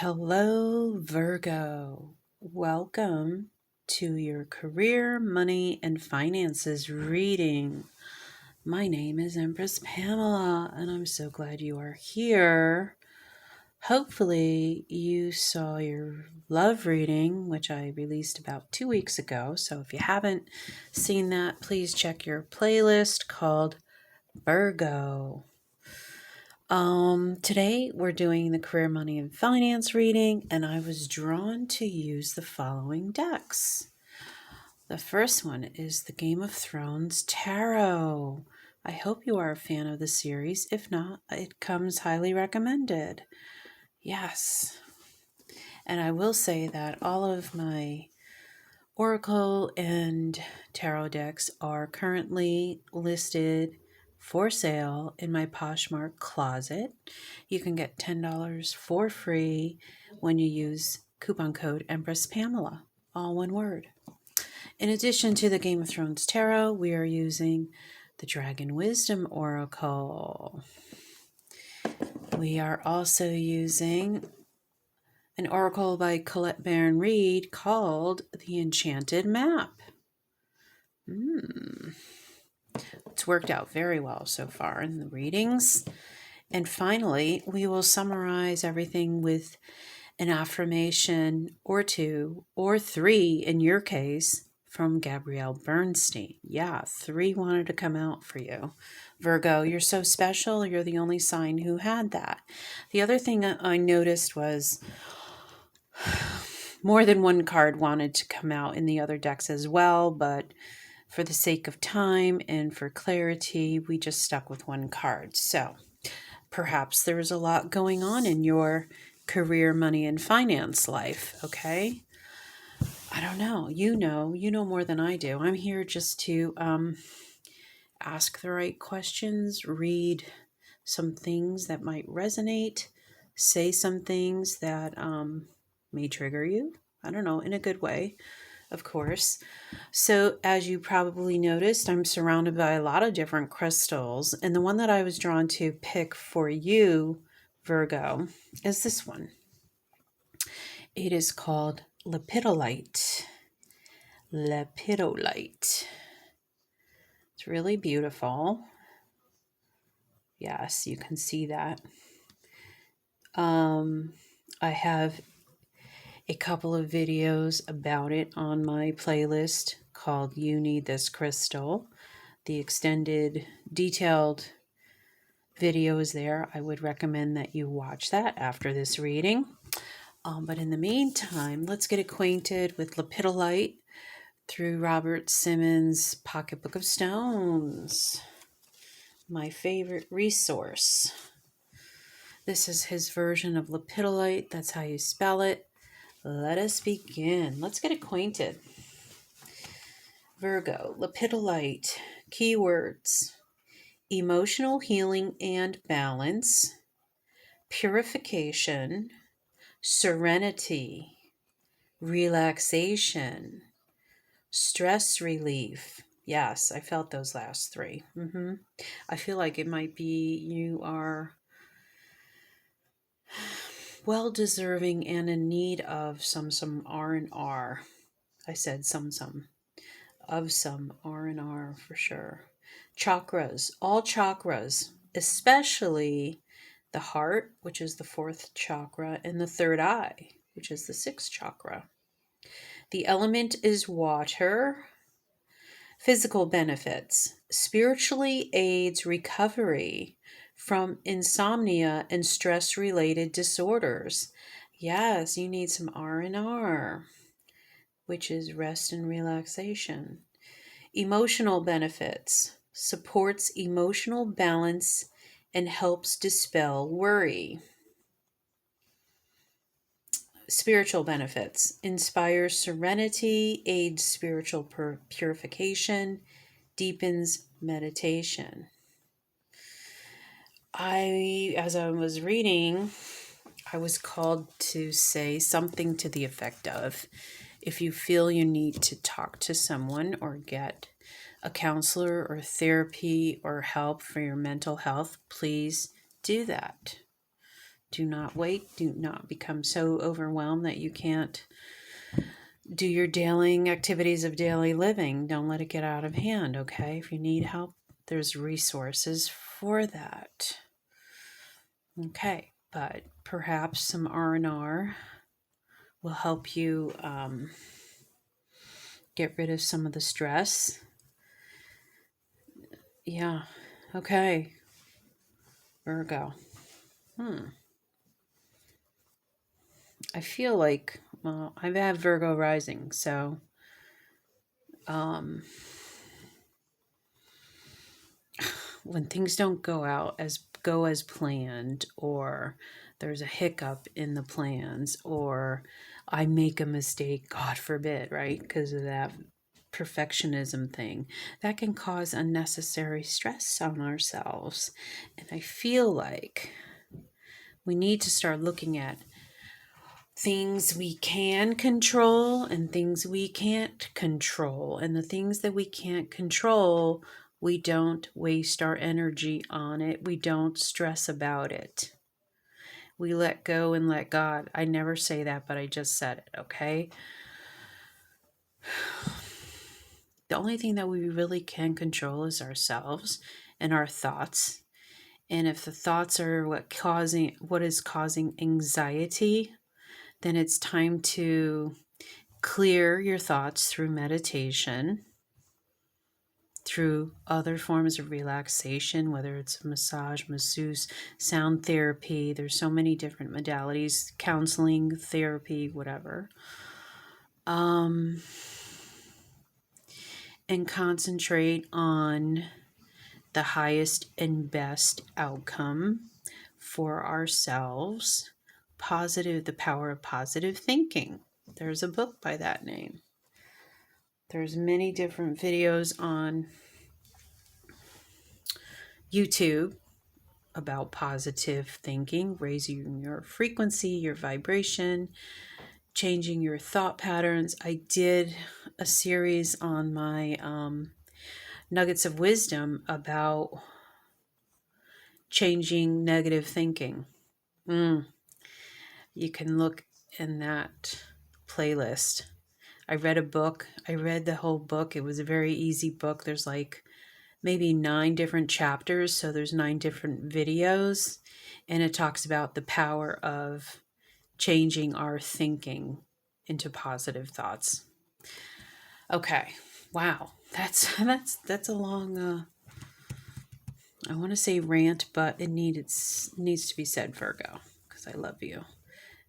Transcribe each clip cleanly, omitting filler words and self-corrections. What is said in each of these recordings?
Hello, Virgo. Welcome to your career, money, and finances reading. My name is Empress Pamela, and I'm so glad you are here. Hopefully, you saw your love reading, which I released about 2 weeks ago. So if you haven't seen that, please check your playlist called Virgo. Today we're doing the career, money, and finance reading, and I was drawn to use the following decks. The first one is the Game of Thrones Tarot. I hope you are a fan of the series. If not, it comes highly recommended. Yes. And I will say that all of my Oracle and Tarot decks are currently listed for sale in my Poshmark closet. You can get $10 for free when you use coupon code Empress Pamela, all one word. In addition to the Game of Thrones Tarot, we are using the Dragon Wisdom Oracle. We are also using an oracle by Colette Baron Reed called The Enchanted Map. It's worked out very well so far in the readings. And finally, we will summarize everything with an affirmation or two, or three in your case, from Gabrielle Bernstein. Yeah, 3 wanted to come out for you. Virgo, you're so special. You're the only sign who had that. The other thing I noticed was more than one card wanted to come out in the other decks as well, but for the sake of time and for clarity, we just stuck with one card. So perhaps there's a lot going on in your career, money, and finance life, okay? I don't know. You know more than I do. I'm here just to ask the right questions, read some things that might resonate, say some things that may trigger you. I don't know, in a good way, of course. So as you probably noticed, I'm surrounded by a lot of different crystals. And the one that I was drawn to pick for you, Virgo, is this one. It is called lepidolite. Lepidolite. It's really beautiful. Yes, you can see that. I have a couple of videos about it on my playlist called You Need This Crystal. The extended, detailed video is there. I would recommend that you watch that after this reading. But in the meantime, let's get acquainted with lepidolite through Robert Simmons' Pocketbook of Stones, my favorite resource. This is his version of lepidolite. That's how you spell it. Let us begin. Let's get acquainted. Virgo, lepidolite, keywords: emotional healing and balance, purification, serenity, relaxation, stress relief. Yes, I felt those last 3. I feel like it might be you are well deserving and in need of some R&R. I said some of some R&R for sure. Chakras, all chakras, especially the heart, which is the 4th chakra, and the 3rd eye, which is the 6th chakra. The element is water. Physical benefits: spiritually aids recovery from insomnia and stress-related disorders. Yes, you need some R&R, which is rest and relaxation. Emotional benefits: supports emotional balance and helps dispel worry. Spiritual benefits: inspires serenity, aids spiritual purification, deepens meditation. As I was reading, I was called to say something to the effect of, if you feel you need to talk to someone or get a counselor or therapy or help for your mental health, please do that. Do not wait. Do not become so overwhelmed that you can't do your daily activities of daily living. Don't let it get out of hand, okay? If you need help, there's resources for that. Okay, but perhaps some R&R will help you get rid of some of the stress. Yeah, okay. Virgo. I feel like, well, I've had Virgo rising, so when things don't go as planned, or there's a hiccup in the plans, or I make a mistake, God forbid, right? Because of that perfectionism thing, that can cause unnecessary stress on ourselves. And I feel like we need to start looking at things we can control and things we can't control. And the things that we can't control, we don't waste our energy on it. We don't stress about it. We let go and let God. I never say that, but I just said it, okay? The only thing that we really can control is ourselves and our thoughts. And if the thoughts are what is causing anxiety, then it's time to clear your thoughts through meditation, through other forms of relaxation, whether it's massage, masseuse, sound therapy. There's so many different modalities, counseling, therapy, whatever. And concentrate on the highest and best outcome for ourselves. The power of positive thinking. There's a book by that name. There's many different videos on YouTube about positive thinking, raising your frequency, your vibration, changing your thought patterns. I did a series on my Nuggets of Wisdom about changing negative thinking. You can look in that playlist. I read the whole book. It was a very easy book. There's like maybe 9 different chapters, so there's 9 different videos, and it talks about the power of changing our thinking into positive thoughts. Okay, wow, that's a long I want to say rant, but it needs to be said, Virgo, because I love you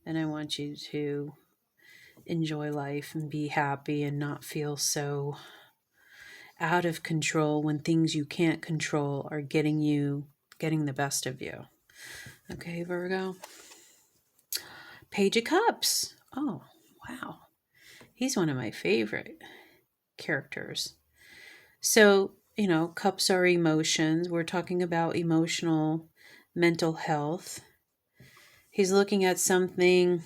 and I want you to enjoy life and be happy and not feel so out of control when things you can't control are getting the best of you. Okay, Virgo. Page of Cups. Oh, wow. He's one of my favorite characters. So, cups are emotions. We're talking about emotional, mental health. He's looking at something.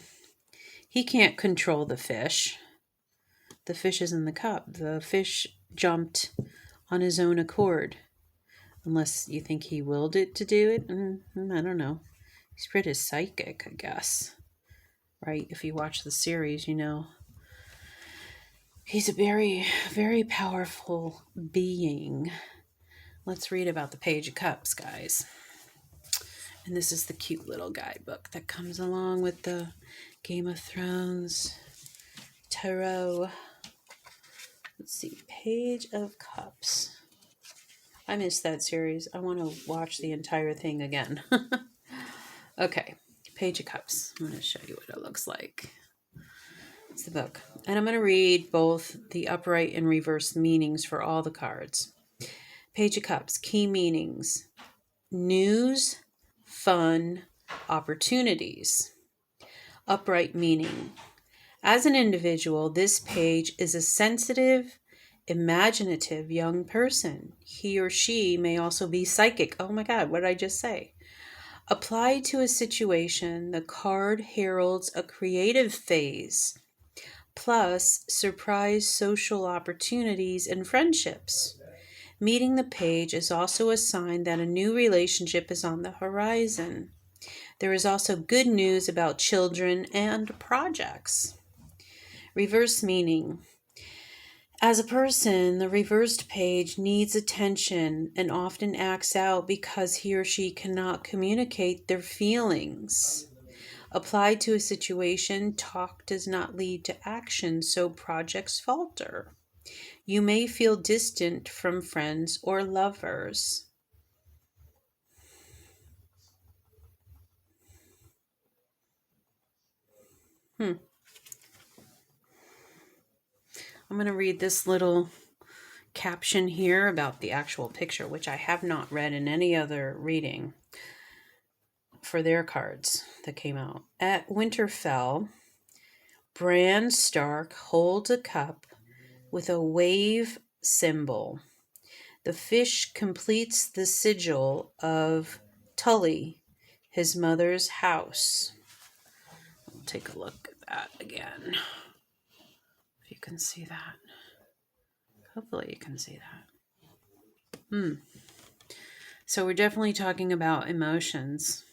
He can't control the fish. The fish is in the cup. The fish jumped on his own accord. Unless you think he willed it to do it. I don't know. He's pretty psychic, I guess. Right? If you watch the series, he's a very, very powerful being. Let's read about the Page of Cups, guys. And this is the cute little guidebook that comes along with the Game of Thrones tarot. Let's see. Page of Cups. I missed that series. I want to watch the entire thing again. Okay. Page of Cups. I'm going to show you what it looks like. It's the book. And I'm going to read both the upright and reversed meanings for all the cards. Page of Cups. Key meanings. News, fun, opportunities. Upright meaning. As an individual, this page is a sensitive, imaginative young person. He or she may also be psychic. Oh my God, what did I just say? Applied to a situation, the card heralds a creative phase, plus surprise social opportunities and friendships. Meeting the page is also a sign that a new relationship is on the horizon. There is also good news about children and projects. Reverse meaning. As a person, the reversed page needs attention and often acts out because he or she cannot communicate their feelings. Applied to a situation, talk does not lead to action, so projects falter. You may feel distant from friends or lovers. I'm going to read this little caption here about the actual picture, which I have not read in any other reading for their cards that came out. At Winterfell, Bran Stark holds a cup with a wave symbol. The fish completes the sigil of Tully, his mother's house. I'll take a look at that again. If you can see that. Hopefully you can see that. So we're definitely talking about emotions.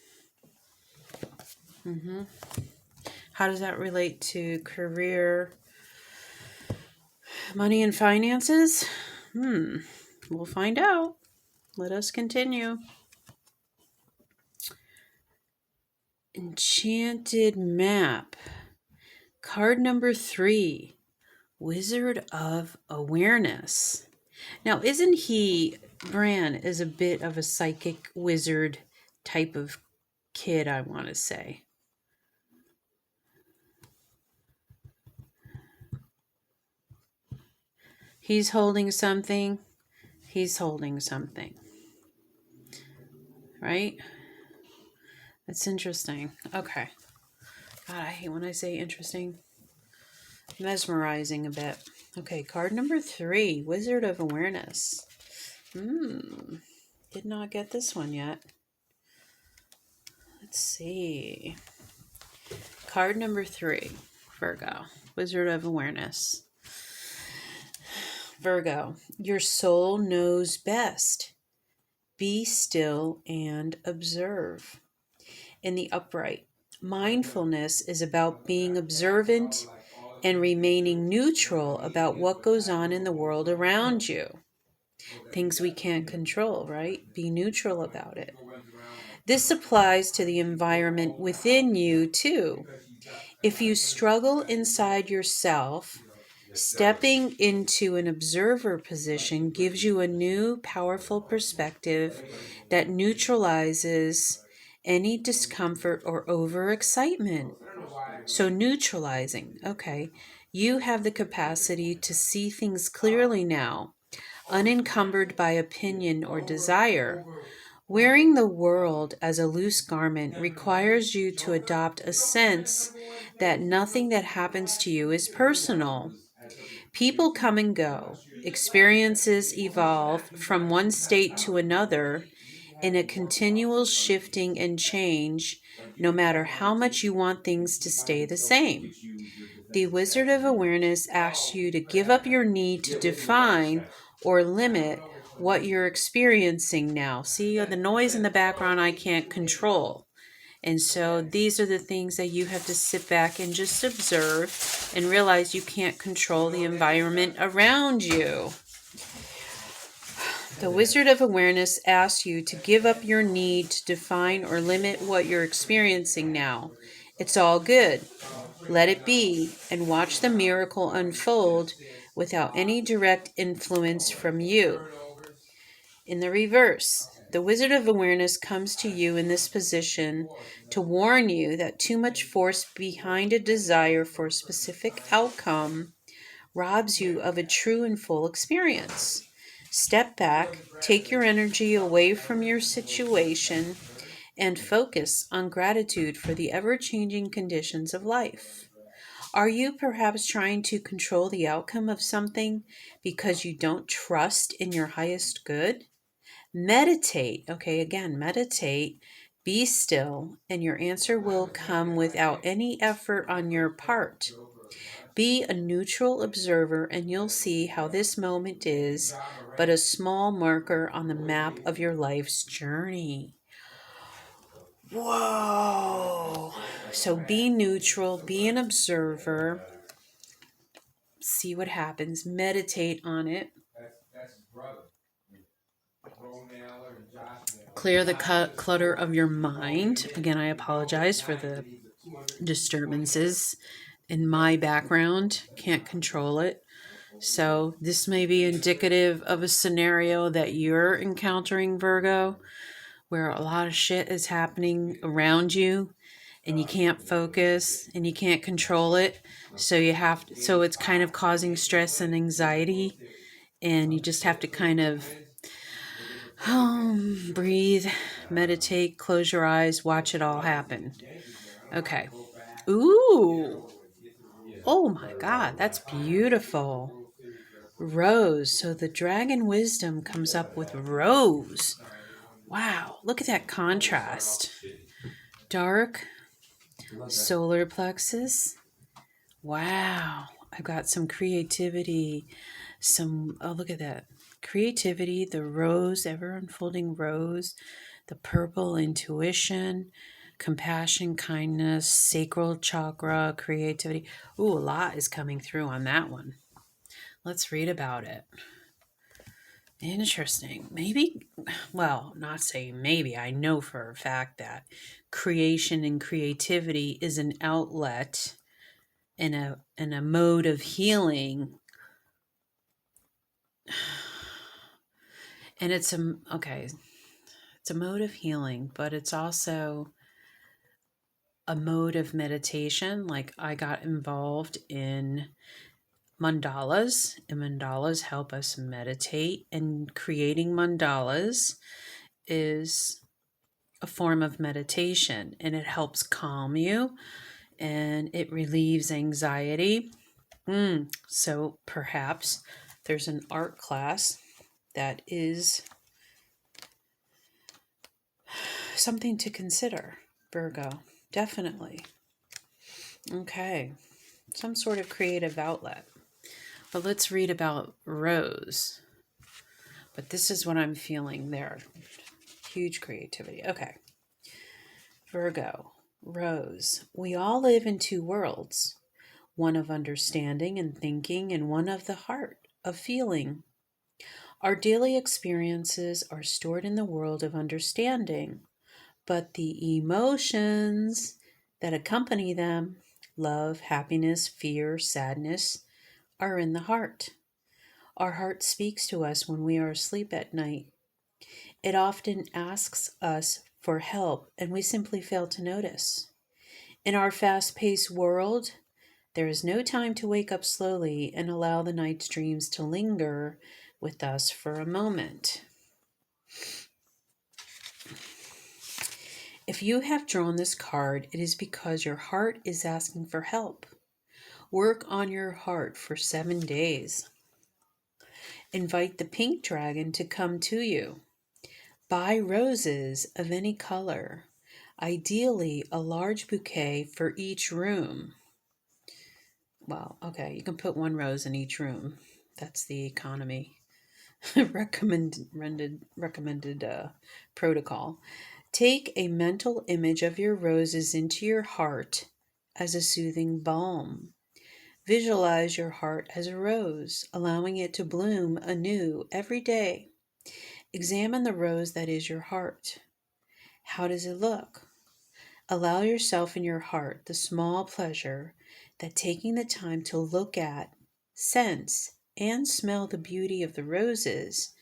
How does that relate to career, money, and finances? We'll find out. Let us continue. Enchanted Map. Card number 3. Wizard of Awareness. Now, isn't Bran is a bit of a psychic wizard type of kid, I want to say. He's holding something. Right? That's interesting. Okay. God, I hate when I say interesting. Mesmerizing a bit. Okay, card number 3, Wizard of Awareness. Did not get this one yet. Let's see. Card number 3, Virgo, Wizard of Awareness. Virgo, your soul knows best. Be still and observe. In the upright, mindfulness is about being observant and remaining neutral about what goes on in the world around you. Things we can't control, right? Be neutral about it. This applies to the environment within you, too. If you struggle inside yourself, stepping into an observer position gives you a new, powerful perspective that neutralizes any discomfort or overexcitement. So neutralizing, okay. You have the capacity to see things clearly now, unencumbered by opinion or desire. Wearing the world as a loose garment requires you to adopt a sense that nothing that happens to you is personal. People come and go. Experiences evolve from one state to another in a continual shifting and change, no matter how much you want things to stay the same. The Wizard of Awareness asks you to give up your need to define or limit what you're experiencing now. See, the noise in the background I can't control. And so these are the things that you have to sit back and just observe and realize you can't control the environment around you. The Wizard of Awareness asks you to give up your need to define or limit what you're experiencing now. It's all good. Let it be and watch the miracle unfold without any direct influence from you. In the reverse, the Wizard of Awareness comes to you in this position to warn you that too much force behind a desire for a specific outcome robs you of a true and full experience. Step back, take your energy away from your situation, and focus on gratitude for the ever-changing conditions of life. Are you perhaps trying to control the outcome of something because you don't trust in your highest good? Meditate. Okay, again, meditate. Be still, and your answer will come without any effort on your part. Be a neutral observer, and you'll see how this moment is but a small marker on the map of your life's journey. Whoa. So be neutral, be an observer, see what happens, meditate on it. Clear the clutter of your mind. Again, I apologize for the disturbances in my background. Can't control it. So this may be indicative of a scenario that you're encountering, Virgo, where a lot of shit is happening around you and you can't focus and you can't control it. So so it's kind of causing stress and anxiety, and you just have to kind of breathe, meditate, close your eyes, watch it all happen. Okay. Ooh. Oh my God, that's beautiful. Rose. So the dragon wisdom comes up with rose. Wow, look at that contrast. Dark, solar plexus. Wow, I've got some creativity. Oh, look at that. Creativity, the rose, ever unfolding rose, the purple, intuition, compassion, kindness, sacral chakra, creativity. Ooh, a lot is coming through on that one. Let's read about it. Interesting. Maybe, well, not saying maybe, I know for a fact that creation and creativity is an outlet and a mode of healing. And it's a mode of healing, but it's also a mode of meditation. Like, I got involved in mandalas, and mandalas help us meditate, and creating mandalas is a form of meditation, and it helps calm you and it relieves anxiety. So perhaps there's an art class that is something to consider, Virgo. Definitely. Okay. Some sort of creative outlet. But let's read about rose. But this is what I'm feeling there. Huge creativity. Okay. Virgo, rose. We all live in two worlds, one of understanding and thinking, and one of the heart, of feeling. Our daily experiences are stored in the world of understanding, but the emotions that accompany them, love, happiness, fear, sadness, are in the heart. Our heart speaks to us when we are asleep at night. It often asks us for help, and we simply fail to notice. In our fast paced world, there is no time to wake up slowly and allow the night's dreams to linger with us for a moment. If you have drawn this card, it is because your heart is asking for help. Work on your heart for 7 days. Invite the pink dragon to come to you. Buy roses of any color, ideally a large bouquet for each room. Well, okay, you can put one rose in each room. That's the economy recommended protocol. Take a mental image of your roses into your heart as a soothing balm. Visualize your heart as a rose, allowing it to bloom anew every day. Examine the rose that is your heart. How does it look? Allow yourself in your heart the small pleasure that taking the time to look at, sense, and smell the beauty of the roses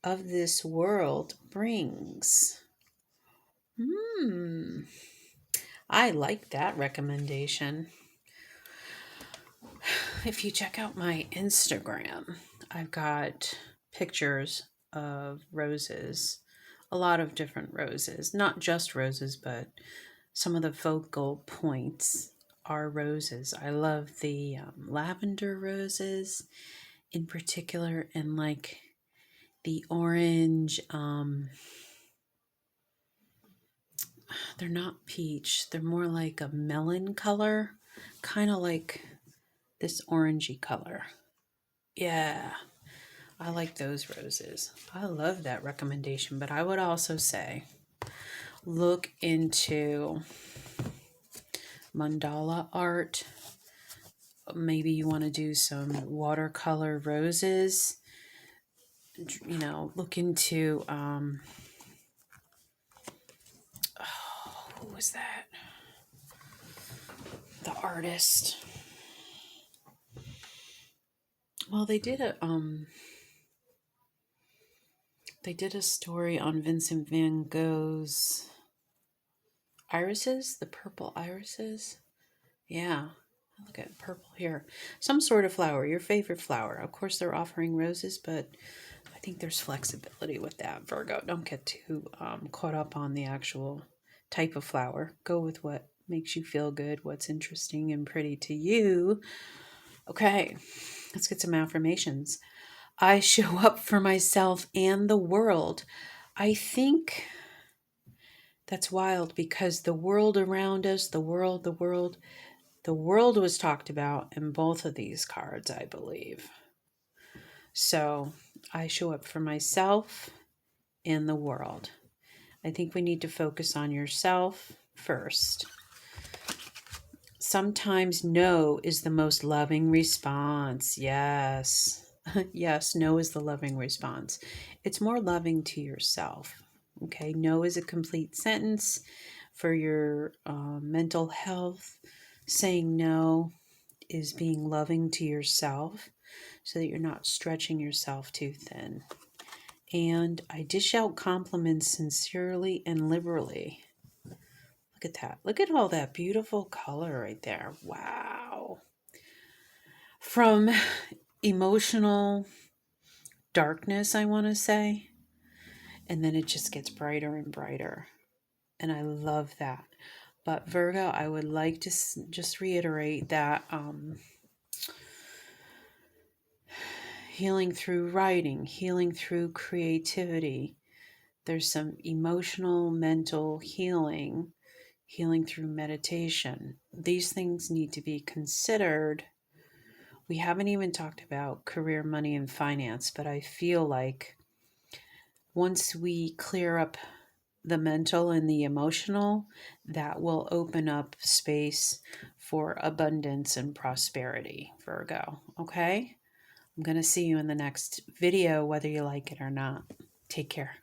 of this world brings. I like that recommendation. If you check out my Instagram, I've got pictures of roses, a lot of different roses, not just roses, but some of the focal points are roses. I love the lavender roses in particular, and like the orange, they're not peach, they're more like a melon color, kind of like this orangey color. Yeah, I like those roses. I love that recommendation, but I would also say look into mandala art. Maybe you want to do some watercolor roses. You know, look into, who was that? The artist. Well, they did a story on Vincent van Gogh's irises, the purple irises. Yeah, look at purple here. Some sort of flower, your favorite flower. Of course, they're offering roses, but I think there's flexibility with that, Virgo. Don't get too caught up on the actual type of flower. Go with what makes you feel good, what's interesting and pretty to you. Okay, let's get some affirmations. I show up for myself and the world. I think that's wild because the world around us, the world was talked about in both of these cards, I believe. So I show up for myself and the world. I think we need to focus on yourself first. Sometimes no is the most loving response. Yes. Yes, no is the loving response. It's more loving to yourself. Okay, no is a complete sentence for your mental health. Saying no is being loving to yourself so that you're not stretching yourself too thin. And I dish out compliments sincerely and liberally. Look at that. Look at all that beautiful color right there. Wow. From emotional darkness, I want to say, and then it just gets brighter and brighter. And I love that. But Virgo, I would like to just reiterate that healing through writing, healing through creativity, there's some emotional, mental healing, healing through meditation. These things need to be considered. We haven't even talked about career, money, and finance, but I feel like once we clear up the mental and the emotional, that will open up space for abundance and prosperity, Virgo. Okay? I'm going to see you in the next video, whether you like it or not. Take care.